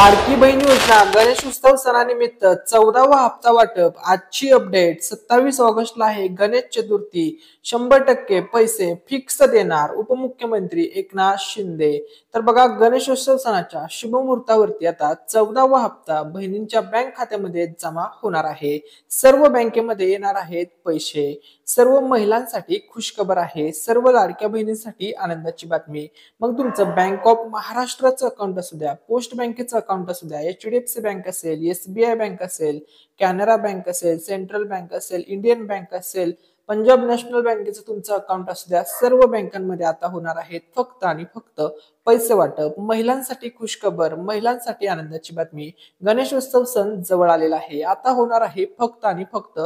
लाडकी बहीण योजना गणेशोत्सव सणानिमित्त 14वा हप्ता वाटप। आजची अपडेट 27 ऑगस्टला आहे गणेश चतुर्थी। 100% पैसे फिक्स देणार उपमुख्यमंत्री एकनाथ शिंदे। तर बघा, गणेशोत्सव सणाच्या शुभ मुहूर्तावरती आता 14वा हप्ता बहिणींच्या बँक खात्यामध्ये जमा होणार आहे। सर्व बँकेमध्ये येणार आहेत पैसे। सर्व महिलांसाठी खुशखबर आहे। सर्व लाडक्या बहिणींसाठी आनंदाची बातमी। मग तुमचं बँक ऑफ महाराष्ट्राचं अकाउंट असू द्या, पोस्ट बँकेचं अकाउंट असू द्या, HDFC बँक असेल, SBI बँक असेल, कॅनरा बँक असेल, सेंट्रल बँक असेल, इंडियन बँक असेल, पंजाब नॅशनल बँकेचं तुमचं अकाउंट असू द्या, सर्व बँकांमध्ये आता होणार आहेत फक्त आणि फक्त पैसे वाटप। महिलांसाठी खुशखबर, महिलांसाठी आनंदाची बातमी। गणेशोत्सव सण जवळ आलेला आहे। आता होणार आहे फक्त आणि फक्त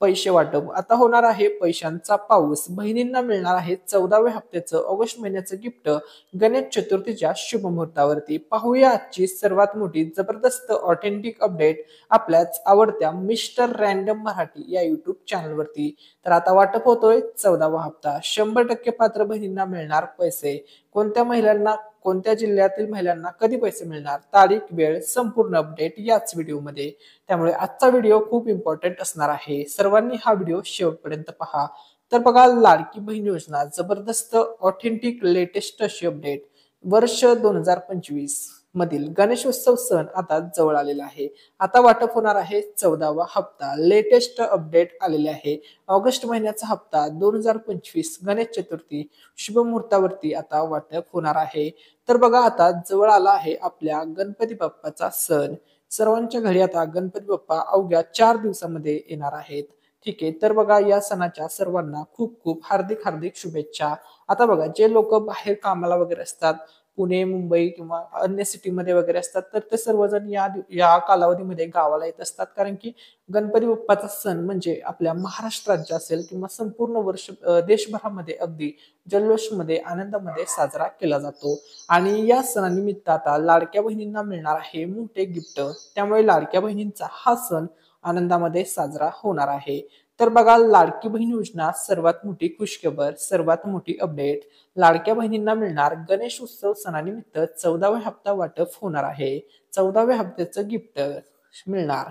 पैसे वाटप। आता होणार आहे पैशांचा पाऊस। बहिणींना मिळणार आहे 14व्या हप्त्याचं ऑगस्ट महिन्याचं गिफ्ट गणेश चतुर्थीच्या शुभ मुहूर्तावरती। पाहूया आजची सर्वात मोठी जबरदस्त ऑथेंटिक अपडेट आपल्याच आवडत्या मिस्टर रँडम मराठी या युट्यूब चॅनलवरती। तर आता वाटप होतोय 14वा हप्ता। 100% पात्र बहिणींना मिळणार पैसे। कोणत्या महिलांना, कोणत्या जिल्ह्यातील महिलांना कधी पैसे मिळणार, तारीख, वेळ, संपूर्ण अपडेट याच व्हिडिओमध्ये। त्यामुळे आजचा व्हिडिओ खूप इम्पॉर्टंट असणार आहे। सर्वांनी हा व्हिडिओ शेवटपर्यंत पहा। तर बघा, लाडकी बहीण योजना जबरदस्त ऑथेंटिक लेटेस्ट अशी अपडेट। वर्ष 2025 मधील गणेशोत्सव सण आता जवळ आलेला आहे। आता वाटप होणार आहे 14वा हप्ता। लेटेस्ट अपडेट आलेले आहे। ऑगस्ट महिन्याचा हप्ता 2025 गणेश चतुर्थी शुभ मुहूर्तावरती आता वाटप होणार आहे। तर बघा, आता जवळ आला आहे आपल्या गणपती बाप्पाचा सण। सर्वांच्या घरी आता गणपती बाप्पा अवघ्या 4 दिवसामध्ये येणार आहेत। ठीक आहे, तर बघा, या सणाच्या सर्वांना खूप खूप हार्दिक हार्दिक शुभेच्छा। आता बघा, जे लोक बाहेर कामाला वगैरे असतात, पुणे, मुंबई किंवा अन्य सिटीमध्ये वगैरे असतात, तर ते सर्वजण या कालावधीमध्ये गावाला येत असतात। कारण की गणपती बाप्पाचा सण म्हणजे आपल्या महाराष्ट्र राज्य असेल किंवा संपूर्ण वर्ष देशभरामध्ये अगदी जल्लोषमध्ये, आनंदामध्ये साजरा केला जातो। आणि या सणानिमित्त आता लाडक्या बहिणींना मिळणार आहे मोठे गिफ्ट। त्यामुळे लाडक्या बहिणींचा हा सण आनंदामध्ये साजरा होणार आहे। तर बघा, लाडकी बहीण योजना सर्वात मोठी खुशखबर, सर्वात मोठी अपडेट। लाडक्या बहिणींना मिळणार गणेश उत्सव सणानिमित्त 14वा हप्ता वाटप होणार आहे। 14व्या हप्त्याचं गिफ्ट मिळणार।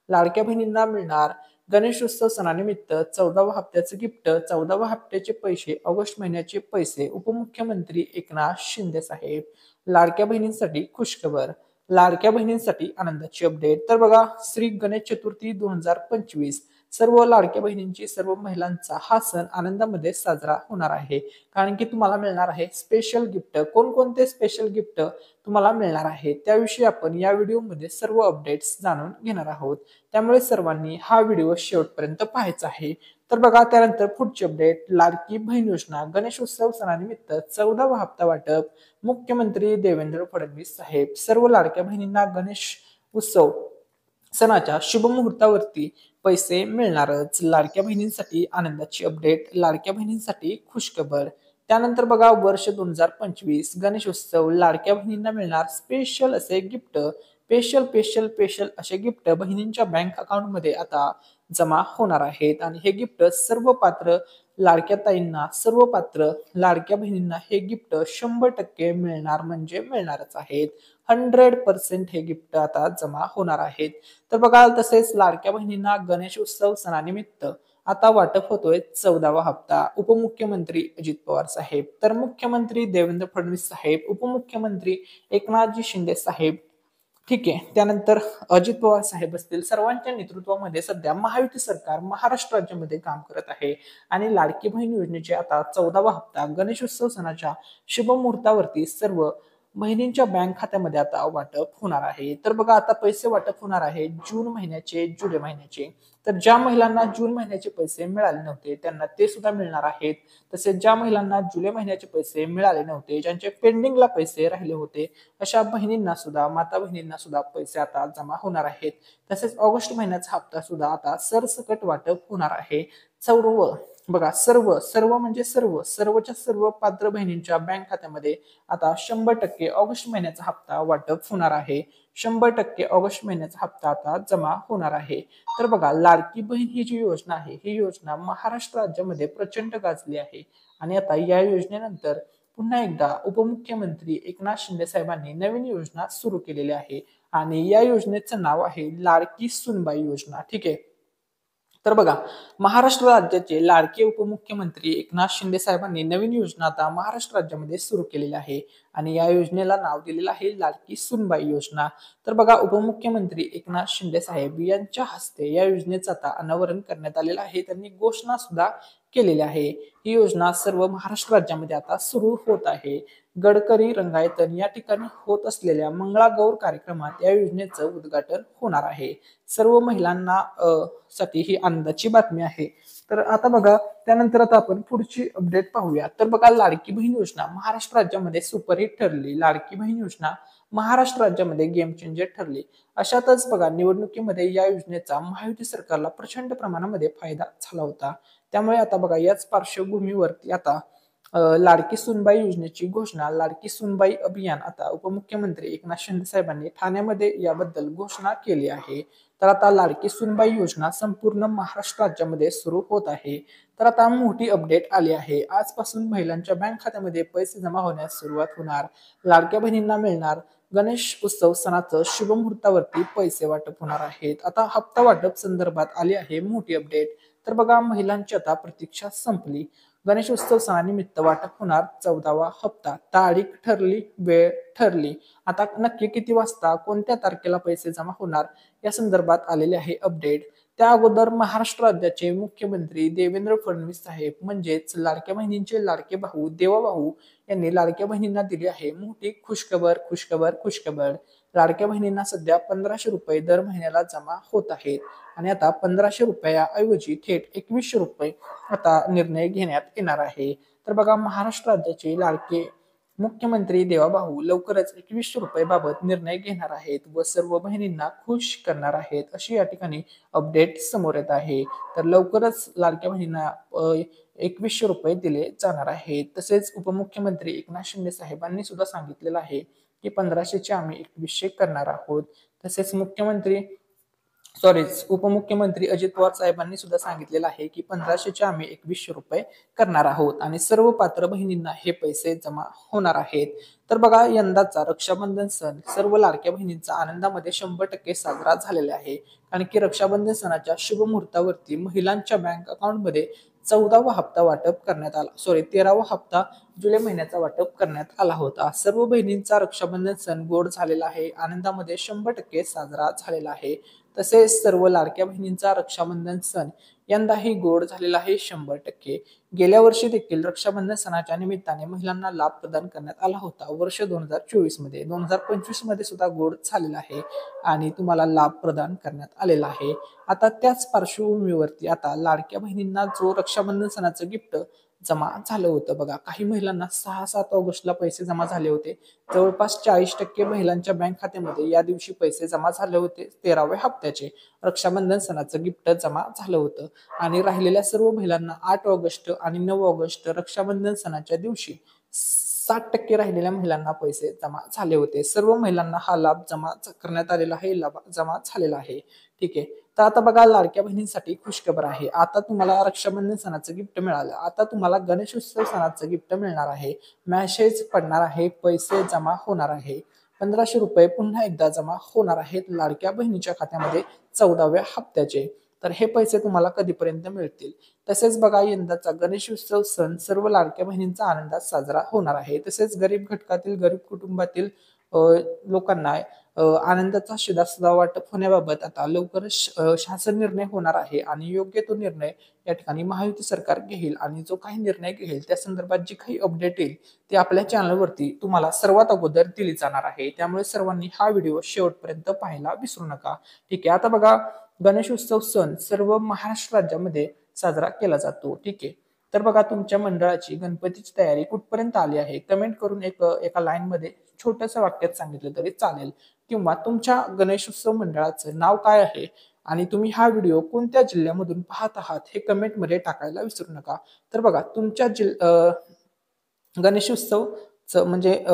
लाडक्या बहिणींना मिळणार गणेशोत्सव सणानिमित्त 14व्या हप्त्याचं गिफ्ट, 14व्या हप्त्याचे पैसे, ऑगस्ट महिन्याचे पैसे। उपमुख्यमंत्री एकनाथ शिंदे साहेब। लाडक्या बहिणींसाठी खुशखबर, लाडक्या बहिणींसाठी आनंदाची अपडेट। तर बघा, श्री गणेश चतुर्थी 2025 सर्व लाडक्या बहिणींची, सर्व महिलांचा हा सण आनंदामध्ये साजरा होणार आहे। कारण की तुम्हाला मिळणार आहे स्पेशल गिफ्ट। कोणकोणते स्पेशल गिफ्ट तुम्हाला मिळणार आहे त्याविषयी आपण या व्हिडिओमध्ये सर्व अपडेट्स जाणून घेणार आहोत। त्यामुळे सर्वांनी हा व्हिडिओ शेवटपर्यंत पाहायचा आहे। तर बघा, त्यानंतर पुढची अपडेट, लाडकी बहीण योजना गणेशोत्सव सणानिमित्त 14वा हप्ता वाटप। मुख्यमंत्री देवेंद्र फडणवीस साहेब। सर्व लाडक्या बहिणींना गणेश उत्सव सणाच्या शुभ मुहूर्तावरती पैसे मिळणारच। लाडक्या बहिणींसाठी आनंदाची अपडेट, लाडक्या बहिणींसाठी खुशखबर। त्यानंतर बघा, वर्ष 2025 गणेशोत्सव, लाडक्या बहिणींना मिळणार स्पेशल असे गिफ्ट। स्पेशल स्पेशल स्पेशल असे गिफ्ट बहिणींच्या बँक अकाउंट मध्ये आता जमा होणार आहेत। आणि हे गिफ्ट सर्व पात्र लाडक्या ताईंना, सर्व पात्र लाडक्या बहिणींना हे गिफ्ट 100% मिळणार म्हणजे मिळणारच आहेत। 100% हे गिफ्ट आता जमा होणार आहेत। तर बघा, तसेच लाडक्या बहिणींना गणेश उत्सव सणानिमित्त आता वाटप होतोय 14वा हप्ता। उपमुख्यमंत्री अजित पवार साहेब, तर मुख्यमंत्री देवेंद्र फडणवीस साहेब, उपमुख्यमंत्री एकनाथजी शिंदे साहेब। ठीक आहे, त्यानंतर अजित पवार साहेब असतील, सर्वांच्या नेतृत्वामध्ये सध्या महायुती सरकार महाराष्ट्र राज्यामध्ये काम करत आहे। आणि लाडकी बहीण योजनेचे आता 14वा हप्ता गणेशोत्सव सणाच्या शुभ मुहूर्तावरती सर्व बहिणींच्या बँक खात्यामध्ये आता वाटप होणार आहे। तर बघा, आता पैसे वाटप होणार आहे जून महिन्याचे, जुलै महिन्याचे। तर ज्या महिलांना जून महिन्याचे पैसे मिळाले नव्हते त्यांना ते सुद्धा मिळणार आहेत। तसेच ज्या महिलांना जुलै महिन्याचे पैसे मिळाले नव्हते, ज्यांचे पेंडिंगला पैसे राहिले होते, अशा बहिणींना सुद्धा, माता बहिणींना सुद्धा पैसे आता जमा होणार आहेत। तसेच ऑगस्ट महिन्याचा हप्ता सुद्धा आता सरसकट वाटप होणार आहे। सर्व बघा, सर्व सर्व म्हणजे सर्वच्या सर्व पात्र बहिणींच्या बँक खात्यामध्ये आता 100% ऑगस्ट महिन्याचा हप्ता वाटप होणार आहे। 100% ऑगस्ट महिन्याचा हप्ता आता जमा होणार आहे। तर बघा, लाडकी बहीण ही जी योजना आहे, ही योजना महाराष्ट्र राज्यामध्ये प्रचंड गाजली आहे। आणि आता या योजनेनंतर पुन्हा एकदा उपमुख्यमंत्री एकनाथ शिंदे साहेबांनी नवीन योजना सुरू केलेली आहे आणि या योजनेचं नाव आहे लाडकी सूनबाई योजना. ठीक आहे. तर बघा, महाराष्ट्र राज्याचे लाडके उपमुख्यमंत्री एकनाथ शिंदे साहेबांनी नवीन योजना आता महाराष्ट्र राज्यामध्ये सुरू केलेली आहे आणि या योजनेला नाव दिलेलं आहे लाडकी सूनबाई योजना. तर बघा, उपमुख्यमंत्री एकनाथ शिंदे साहेब यांच्या हस्ते या योजनेचं आता अनावरण करण्यात आलेलं आहे. त्यांनी घोषणा सुद्धा केलेली आहे. ही योजना सर्व महाराष्ट्र राज्यामध्ये आता सुरू होत आहे. गडकरी रंगायतन या ठिकाणी होत असलेल्या मंगळागौर कार्यक्रमात या योजनेचं उद्घाटन होणार आहे. सर्व महिलांना साठी ही आनंदाची बातमी आहे. तर आता बघा, त्यानंतर आता आपण पुढची अपडेट पाहूया. तर बघा, लाडकी बहीण योजना महाराष्ट्र राज्यामध्ये सुपरहिट ठरली. लाडकी बहीण योजना महाराष्ट्र राज्यामध्ये गेम चेंजर ठरली. अशातच बघा, निवडणुकीमध्ये या योजनेचा महायुती सरकारला प्रचंड प्रमाणामध्ये फायदा झाला होता. त्यामुळे आता बघा, याच पार्श्वभूमीवरती आता लाडकी सूनबाई योजनेची घोषणा, लाडकी सूनबाई अभियान आता उपमुख्यमंत्री एकनाथ शिंदे साहेबांनी ठाण्यामध्ये याबद्दल घोषणा केली आहे. तर आता लाडकी सूनबाई योजना संपूर्ण महाराष्ट्र राज्यामध्ये सुरू होत आहे. तर आता मोठी अपडेट आली आहे. आजपासून महिलांच्या बँक खात्यामध्ये पैसे जमा होण्यास सुरुवात होणार. लाडक्या बहिणींना मिळणार. गणेश उत्सव सणाचं शुभ मुहूर्तावरती पैसे वाटप होणार आहेत. आता हप्ता वाटप संदर्भात आली आहे मोठी अपडेट. तर बघा, महिलांची आता प्रतीक्षा संपली. गणेशोत्सव सणानिमित्त वाटप होणार 14वा हप्ता. तारीख ठरली, वेळ ठरली. आता नक्की किती वाजता, कोणत्या तारखेला पैसे जमा होणार या संदर्भात आलेले आहे अपडेट. त्या अगोदर महाराष्ट्र राज्याचे मुख्यमंत्री देवेंद्र फडणवीस साहेब म्हणजेच लाडक्या बहिणींचे लाडके भाऊ देवाभाऊ यांनी लाडक्या बहिणींना दिली आहे मोठी खुशखबर. खुशखबर खुशखबर लाडक्या बहिणींना सध्या 1500 रुपये दर महिन्याला जमा होत आहेत आणि आता 1500 रुपयाऐवजी थेट 2100 रुपये आता निर्णय घेण्यात येणार आहे. तर बघा, महाराष्ट्र राज्याचे लाडके मुख्यमंत्री देवाभाऊ लवकरच 2100 रुपये बाबत निर्णय घेणार आहेत व सर्व बहिणींना खुश करणार आहेत, अशी या ठिकाणी अपडेट समोर येत आहे. तर लवकरच लाडक्या बहिणींना 2100 रुपये दिले जाणार आहेत. तसेच उपमुख्यमंत्री एकनाथ शिंदे साहेबांनी सुद्धा सांगितलेलं आहे की 1500चे आम्ही 2100 करणार आहोत. तसेच उपमुख्यमंत्री अजित पवार साहेबांनी सुद्धा सांगितलेलं आहे की 1500चे आम्ही 2100 रुपये करणार आहोत आणि सर्व पात्र बहिणींना हे पैसे जमा होणार आहेत. तर बघा, यंदाचा रक्षाबंधन सण सर्व लाडक्या बहिणींचा आनंदामध्ये 100% साजरा झालेला आहे. कारण की रक्षाबंधन सणाच्या शुभ मुहूर्तावरती महिलांच्या बँक अकाउंटमध्ये 14वा हप्ता वाटप करण्यात आला. 13वा हप्ता जुलै महिन्याचा वाटप करण्यात आला होता. सर्व बहिणींचा रक्षाबंधन सण गोड झालेला आहे. आनंदामध्ये 100% साजरा झालेला आहे. तसेच सर्व लाडक्या बहिणींचा रक्षाबंधन सण यंदाही गोड झालेला आहे 100%. गेल्या वर्षी देखील रक्षाबंधन सणाच्या निमित्ताने महिलांना लाभ प्रदान करण्यात आला होता. वर्ष 2024 मध्ये 2025 मध्ये सुद्धा गोड झालेला आहे आणि तुम्हाला लाभ प्रदान करण्यात आलेला आहे. आता त्याच पार्श्वभूमीवरती आता लाडक्या बहिणींना जो रक्षाबंधन सणाचं गिफ्ट जमा झालं होतं बघा, काही महिलांना 6-7 ऑगस्टला पैसे जमा झाले होते. जवळपास 40% महिलांच्या बँक खात्यामध्ये या दिवशी पैसे जमा झाले होते. 13व्या हप्त्याचे रक्षाबंधन सणाचं गिफ्ट जमा झालं होतं आणि राहिलेल्या सर्व महिलांना 8 ऑगस्ट आणि 9 ऑगस्ट रक्षाबंधन सणाच्या दिवशी 60% राहिलेल्या महिलांना पैसे जमा झाले होते. सर्व महिलांना हा लाभ जमा करण्यात आलेला आहे, लाभ जमा झालेला आहे. ठीक आहे. तर आता बघा, लाडक्या बहिणींसाठी खुशखबर आहे. आता तुम्हाला रक्षाबंधन सणाचं गिफ्ट मिळालं. आता तुम्हाला गणेशोत्सव सणाचं गिफ्ट मिळणार आहे. मेसेज पडणार आहे, पैसे जमा होणार आहे. 1500 रुपये पुन्हा एकदा जमा होणार आहेत लाडक्या बहिणीच्या खात्यामध्ये 14व्या हप्त्याचे. तर हे पैसे तुम्हाला कधीपर्यंत मिळतील? तसेच बघा, यंदाचा गणेशोत्सव सण सर्व लाडक्या बहिणींचा आनंदात साजरा होणार आहे. तसेच गरीब घटकातील, गरीब कुटुंबातील लोकांना आनंदाचा शिधा वाटप होण्याबाबत आता लवकरच शासन निर्णय होणार आहे आणि योग्य तो निर्णय या ठिकाणी महायुती सरकार घेईल आणि जो काही निर्णय घेईल त्या संदर्भात जी काही अपडेट येईल ती आपल्या चॅनलवरती तुम्हाला सर्वात अगोदर दिली जाणार आहे. त्यामुळे सर्वांनी हा व्हिडिओ शेवटपर्यंत पाहायला विसरू नका. ठीक आहे. आता बघा, गणेशोत्सव सण सर्व महाराष्ट्र राज्यामध्ये साजरा केला जातो. ठीक आहे. तर बघा, तुमच्या मंडळाची गणपतीची तयारी कुठपर्यंत आली आहे कमेंट करून एका लाईन मध्ये छोट्याशा वाक्यात सांगितलं तरी चालेल. किंवा तुमच्या गणेशोत्सव मंडळाचं नाव काय आहे आणि तुम्ही हा व्हिडिओ कोणत्या जिल्ह्यामधून पाहत आहात हे कमेंटमध्ये टाकायला विसरू नका. तर बघा, तुमच्या गणेशोत्सव म्हणजे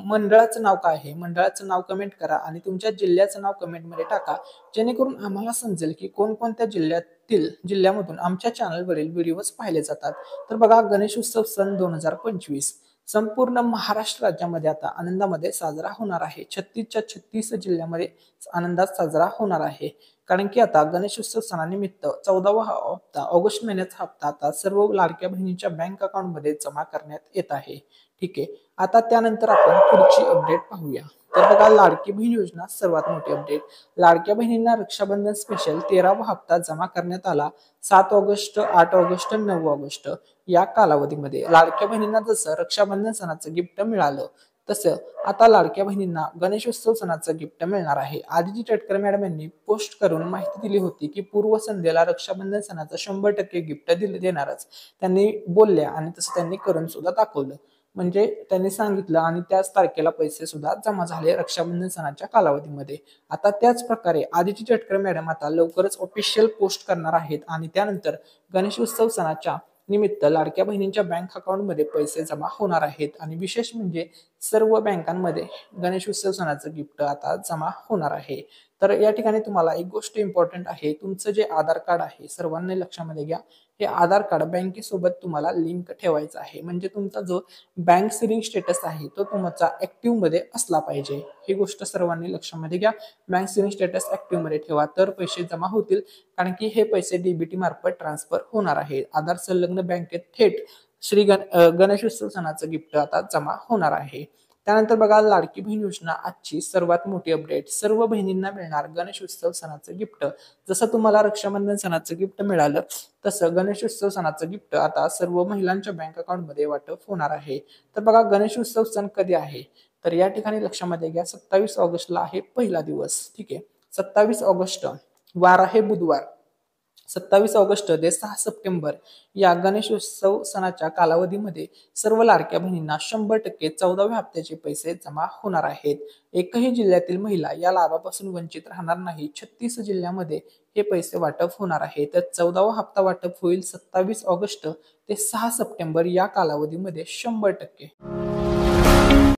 मंडळाचं नाव काय आहे, मंडळाचं नाव कमेंट करा आणि तुमच्या जिल्ह्याचं नाव कमेंटमध्ये टाका, जेणेकरून आम्हाला समजेल की कोणकोणत्या जिल्ह्यामधून आमच्या चॅनलवरील व्हिडिओज पाहिले जातात. तर बघा, गणेशोत्सव सन 2025 संपूर्ण महाराष्ट्र राज्यामध्ये आता आनंदामध्ये साजरा होणार आहे. 36च्या 36 जिल्ह्यामध्ये आनंदात साजरा होणार आहे. कारण की आता गणेशोत्सव सणानिमित्त 14वा हप्ता ऑगस्ट महिन्याचा हप्ता आता सर्व लाडक्या बहिणींच्या बँक अकाउंटमध्ये जमा करण्यात येत आहे. ठीक आहे. आता त्यानंतर आपण पुढची अपडेट पाहूया. तर बघा, लाडकी बहीण योजना सर्वात मोठी अपडेट. लाडक्या बहिणींना रक्षाबंधन स्पेशल 13वा हप्ता जमा करण्यात आला. 7 ऑगस्ट, 8 ऑगस्ट, 9 ऑगस्ट या कालावधीमध्ये लाडक्या बहिणींना जसं रक्षाबंधन सणाचं गिफ्ट मिळालं, तसं आता लाडक्या बहिणींना गणेशोत्सव सणाचं गिफ्ट मिळणार आहे. आदिती तटकरे मॅडम यांनी पोस्ट करून माहिती दिली होती की पूर्वसंध्येला रक्षाबंधन सणाचं 100% गिफ्ट देणारच त्यांनी बोलल्या आणि तसं त्यांनी करून सुद्धा दाखवलं. म्हणजे त्यांनी सांगितलं आणि त्याच तारखेला पैसे सुद्धा जमा झाले रक्षाबंधन सणाच्या कालावधीमध्ये. आता त्याच प्रकारे आदिती तटकरे मॅडम आता लवकरच ऑफिशियल पोस्ट करणार आहेत आणि त्यानंतर गणेशोत्सव सणाच्या निमित्त लाडक्या बहिणींच्या बँक अकाउंटमध्ये पैसे जमा होणार आहेत. आणि विशेष म्हणजे सर्व बँकांमध्ये गणेशोत्सव सणाचं गिफ्ट आता जमा होणार आहे. तर या ठिकाणी तुम्हाला एक गोष्ट इम्पॉर्टंट आहे, तुमचं जे आधार कार्ड आहे सर्वांनी लक्षामध्ये घ्या, हे आधार कार्ड बँकेसोबत तुम्हाला लिंक ठेवायचं आहे. म्हणजे तुमचा जो बँक सेव्हिंग स्टेटस आहे तो तुमचा ऍक्टिव्ह मध्ये असला पाहिजे. ही गोष्ट सर्वांनी लक्षामध्ये घ्या. बँक सेव्हिंग स्टेटस ऍक्टिव्ह मध्ये ठेवा तर पैसे जमा होतील. कारण की हे पैसे डीबीटी मार्फत ट्रान्सफर होणार आहे. आधार संलग्न बँकेत थेट गणेशोत्सव सणाचं गिफ्ट आता जमा होणार आहे. त्यानंतर बघा, लाडकी बहीण योजना आजची सर्वात मोठी अपडेट. सर्व बहिणींना मिळणार गणेशोत्सव सणाचं गिफ्ट. जसं तुम्हाला रक्षाबंधन सणाचं गिफ्ट मिळालं, तसं गणेशोत्सव सणाचं गिफ्ट आता सर्व महिलांच्या बँक अकाउंटमध्ये वाटप होणार आहे. तर बघा, गणेशोत्सव सण कधी आहे, तर या ठिकाणी लक्षामध्ये घ्या 27 ऑगस्टला आहे पहिला दिवस. ठीक आहे. 27 ऑगस्ट वार आहे बुधवार. 27 ऑगस्ट ते 6 सप्टेंबर या गणेशोत्सव सणाच्या कालावधीमध्ये सर्व लाडक्या बहिणींना 100% 14व्या हप्त्याचे पैसे जमा होणार आहेत. एकही जिल्ह्यातील महिला या लाभापासून वंचित राहणार नाही. 36 जिल्ह्यामध्ये हे पैसे वाटप होणार आहे. तर 14वा हप्ता वाटप होईल 27 ऑगस्ट ते 6 सप्टेंबर या कालावधीमध्ये 100%.